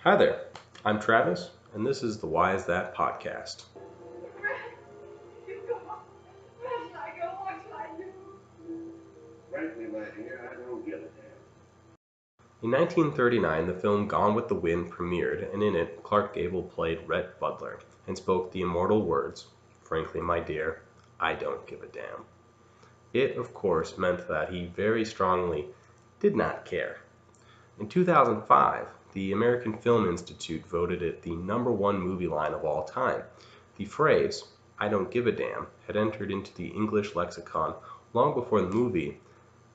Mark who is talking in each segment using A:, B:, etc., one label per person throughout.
A: Hi there, I'm Travis, and this is the Why Is That podcast.
B: Fred, you go. Where shall I go? What shall I do?
C: Frankly, my dear, I don't give a damn.
A: In 1939, the film Gone with the Wind premiered, and in it, Clark Gable played Rhett Butler and spoke the immortal words, "Frankly, my dear, I don't give a damn." It, of course, meant that he very strongly did not care. In 2005, the American Film Institute voted it the #1 movie line of all time. The phrase, "I don't give a damn," had entered into the English lexicon long before the movie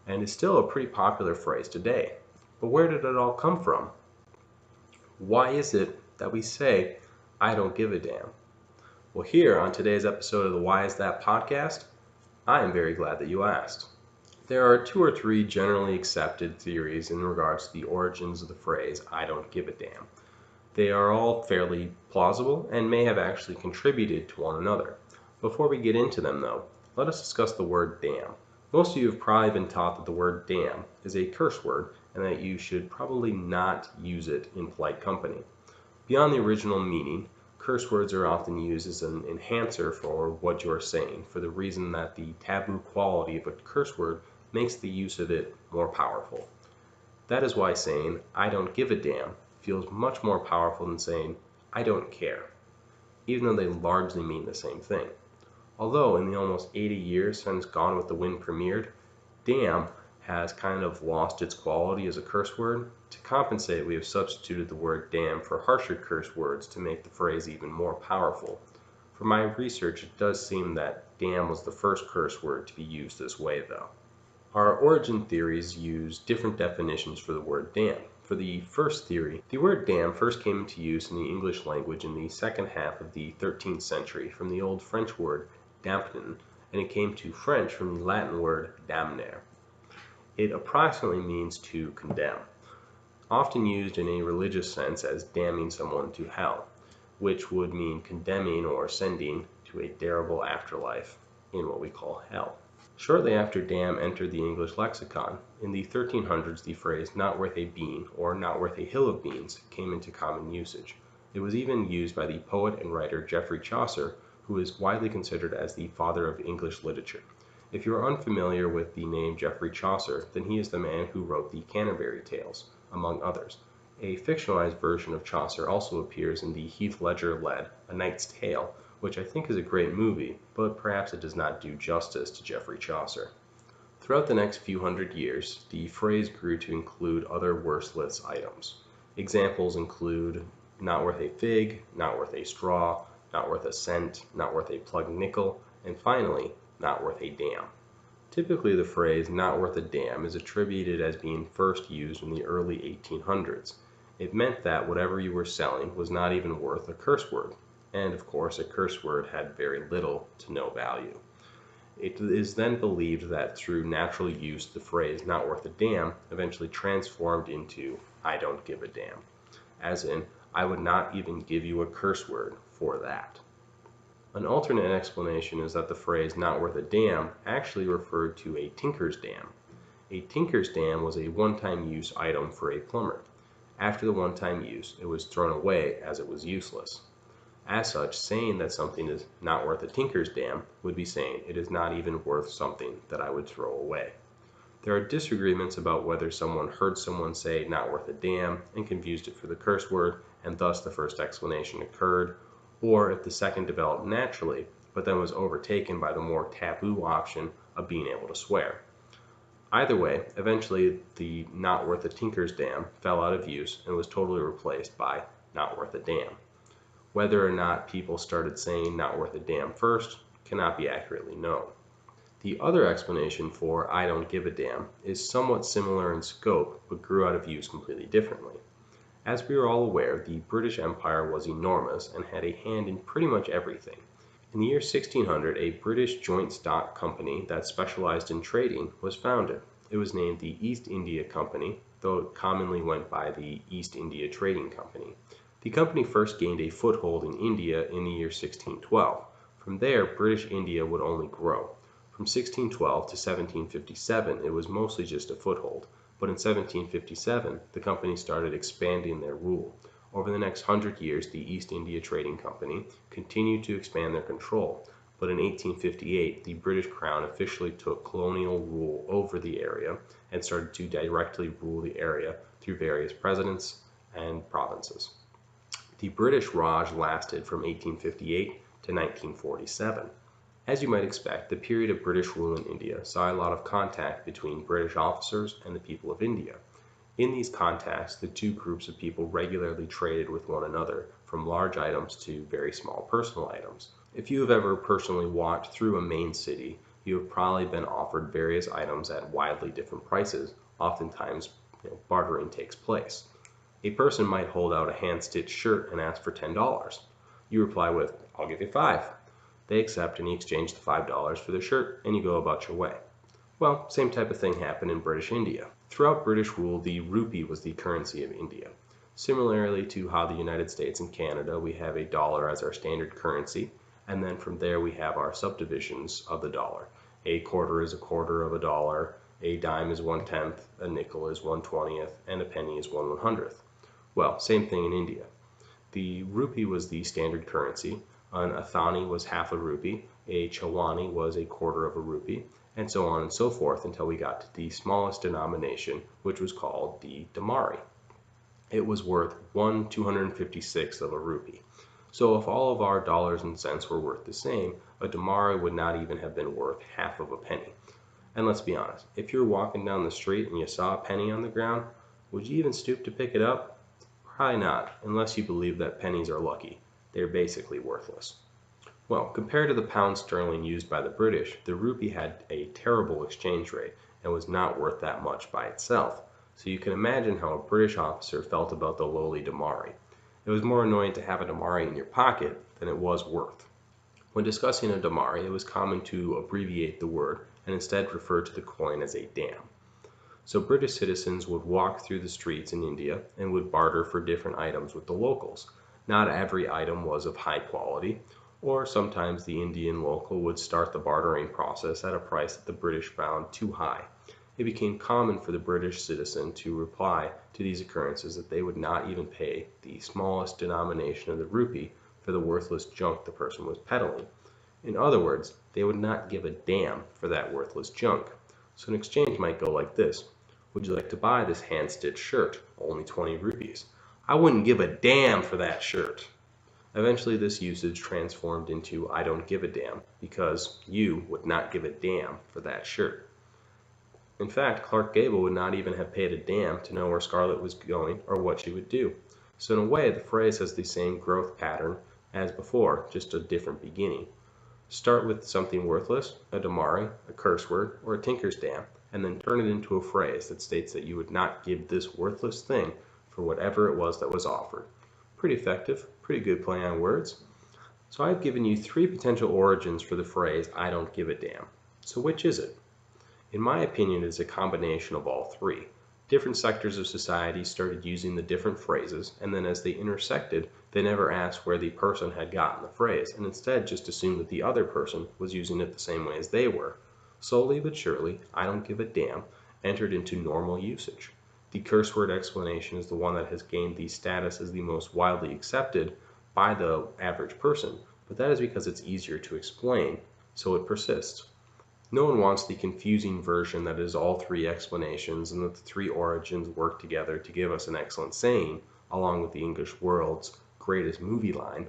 A: and is still a pretty popular phrase today. But where did it all come from? Why is it that we say, "I don't give a damn"? Well, here on today's episode of the Why Is That podcast, I am very glad that you asked. There are two or three generally accepted theories in regards to the origins of the phrase, "I don't give a damn." They are all fairly plausible and may have actually contributed to one another. Before we get into them, though, let us discuss the word damn. Most of you have probably been taught that the word damn is a curse word and that you should probably not use it in polite company. Beyond the original meaning, curse words are often used as an enhancer for what you are saying, for the reason that the taboo quality of a curse word makes the use of it more powerful. That is why saying, "I don't give a damn" feels much more powerful than saying, "I don't care," even though they largely mean the same thing. Although in the almost 80 years since Gone with the Wind premiered, damn has kind of lost its quality as a curse word. To compensate, we have substituted the word damn for harsher curse words to make the phrase even more powerful. From my research, it does seem that damn was the first curse word to be used this way, though. Our origin theories use different definitions for the word damn. For the first theory, the word damn first came into use in the English language in the second half of the 13th century from the old French word dampen, and it came to French from the Latin word damner. It approximately means to condemn, often used in a religious sense as damning someone to hell, which would mean condemning or sending to a terrible afterlife in what we call hell. Shortly after damn entered the English lexicon, in the 1300s the phrase "not worth a bean" or "not worth a hill of beans" came into common usage. It was even used by the poet and writer Geoffrey Chaucer, who is widely considered as the father of English literature. If you are unfamiliar with the name Geoffrey Chaucer, then he is the man who wrote the Canterbury Tales, among others. A fictionalized version of Chaucer also appears in the Heath Ledger-led A Knight's Tale, which I think is a great movie, but perhaps it does not do justice to Geoffrey Chaucer. Throughout the next few hundred years, the phrase grew to include other worthless items. Examples include "not worth a fig," "not worth a straw," "not worth a cent," "not worth a plug nickel," and finally, "not worth a damn." Typically, the phrase "not worth a damn" is attributed as being first used in the early 1800s. It meant that whatever you were selling was not even worth a curse word, and of course a curse word had very little to no value. It is then believed that through natural use the phrase "not worth a damn" eventually transformed into "I don't give a damn," as in, I would not even give you a curse word for that. An alternate explanation is that the phrase "not worth a damn" actually referred to a tinker's dam. A tinker's dam was a one-time use item for a plumber. After the one-time use, it was thrown away as it was useless. As such, saying that something is not worth a tinker's dam would be saying it is not even worth something that I would throw away. There are disagreements about whether someone heard someone say "not worth a damn" and confused it for the curse word, and thus the first explanation occurred, or if the second developed naturally, but then was overtaken by the more taboo option of being able to swear. Either way, eventually the "not worth a tinker's dam" fell out of use and was totally replaced by "not worth a damn." Whether or not people started saying "not worth a damn" first cannot be accurately known. The other explanation for "I don't give a damn" is somewhat similar in scope but grew out of use completely differently. As we are all aware, the British Empire was enormous and had a hand in pretty much everything. In the year 1600, a British joint stock company that specialized in trading was founded. It was named the East India Company, though it commonly went by the East India Trading Company. The company first gained a foothold in India in the year 1612. From there, British India would only grow. From 1612 to 1757, it was mostly just a foothold, but in 1757, the company started expanding their rule. Over the next 100 years, the East India Trading Company continued to expand their control, but in 1858, the British Crown officially took colonial rule over the area and started to directly rule the area through various presidents and provinces. The British Raj lasted from 1858 to 1947. As you might expect, the period of British rule in India saw a lot of contact between British officers and the people of India. In these contacts, the two groups of people regularly traded with one another, from large items to very small personal items. If you have ever personally walked through a main city, you have probably been offered various items at widely different prices. Oftentimes, bartering takes place. A person might hold out a hand-stitched shirt and ask for $10. You reply with, "I'll give you $5." They accept and you exchange the $5 for the shirt and you go about your way. Well, same type of thing happened in British India. Throughout British rule, the rupee was the currency of India. Similarly to how the United States and Canada, we have a dollar as our standard currency, and then from there we have our subdivisions of the dollar. A quarter is a quarter of a dollar, a dime is 1/10, a nickel is 1/20th, and a penny is 1/100th. Well, same thing in India. The rupee was the standard currency, an athani was half a rupee, a chawani was a quarter of a rupee, and so on and so forth until we got to the smallest denomination, which was called the damari. It was worth 1/256th of a rupee. So if all of our dollars and cents were worth the same, a damari would not even have been worth half of a penny. And let's be honest, if you're walking down the street and you saw a penny on the ground, would you even stoop to pick it up? Probably not, unless you believe that pennies are lucky. They're basically worthless. Well, compared to the pound sterling used by the British, the rupee had a terrible exchange rate and was not worth that much by itself. So you can imagine how a British officer felt about the lowly damari. It was more annoying to have a damari in your pocket than it was worth. When discussing a damari, it was common to abbreviate the word and instead refer to the coin as a dam. So British citizens would walk through the streets in India and would barter for different items with the locals. Not every item was of high quality, or sometimes the Indian local would start the bartering process at a price that the British found too high. It became common for the British citizen to reply to these occurrences that they would not even pay the smallest denomination of the rupee for the worthless junk the person was peddling. In other words, they would not give a damn for that worthless junk. So an exchange might go like this. Would you like to buy this hand-stitched shirt? Only 20 rupees. I wouldn't give a damn for that shirt. Eventually this usage transformed into I don't give a damn because you would not give a damn for that shirt. In fact, Clark Gable would not even have paid a damn to know where Scarlett was going or what she would do. So in a way, the phrase has the same growth pattern as before, just a different beginning. Start with something worthless, a damari, a curse word, or a tinker's dam, and then turn it into a phrase that states that you would not give this worthless thing for whatever it was that was offered. Pretty effective, pretty good play on words. So I've given you 3 potential origins for the phrase, I don't give a damn. So which is it? In my opinion, it is a combination of all 3. Different sectors of society started using the different phrases, and then as they intersected, they never asked where the person had gotten the phrase, and instead just assumed that the other person was using it the same way as they were. Slowly but surely, I don't give a damn entered into normal usage. The curse word explanation is the one that has gained the status as the most widely accepted by the average person, but that is because it's easier to explain, so it persists. No one wants the confusing version that is all 3 explanations and that the 3 origins work together to give us an excellent saying, along with the English world's greatest movie line.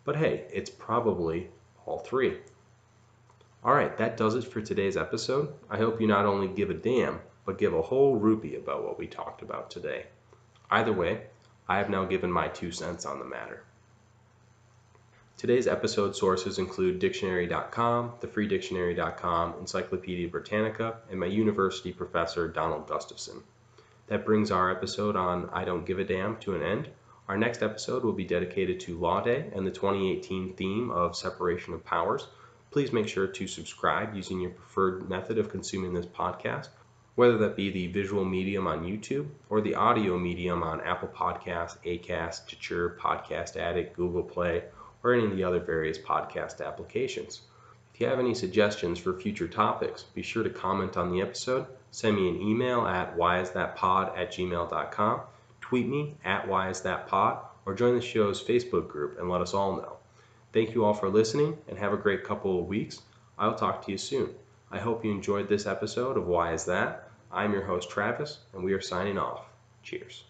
A: But hey, it's probably all 3. Alright, that does it for today's episode. I hope you not only give a damn, but give a whole rupee about what we talked about today. Either way, I have now given my 2 cents on the matter. Today's episode sources include dictionary.com, thefreedictionary.com, Encyclopedia Britannica, and my university professor, Donald Gustafson. That brings our episode on I Don't Give a Damn to an end. Our next episode will be dedicated to Law Day and the 2018 theme of separation of powers. Please make sure to subscribe using your preferred method of consuming this podcast, whether that be the visual medium on YouTube or the audio medium on Apple Podcasts, Acast, Stitcher, Podcast Addict, Google Play, or any of the other various podcast applications. If you have any suggestions for future topics, be sure to comment on the episode, send me an email at whyisthatpod@gmail.com, tweet me at whyisthatpod, or join the show's Facebook group and let us all know. Thank you all for listening and have a great couple of weeks. I'll talk to you soon. I hope you enjoyed this episode of Why Is That? I'm your host Travis, and we are signing off. Cheers.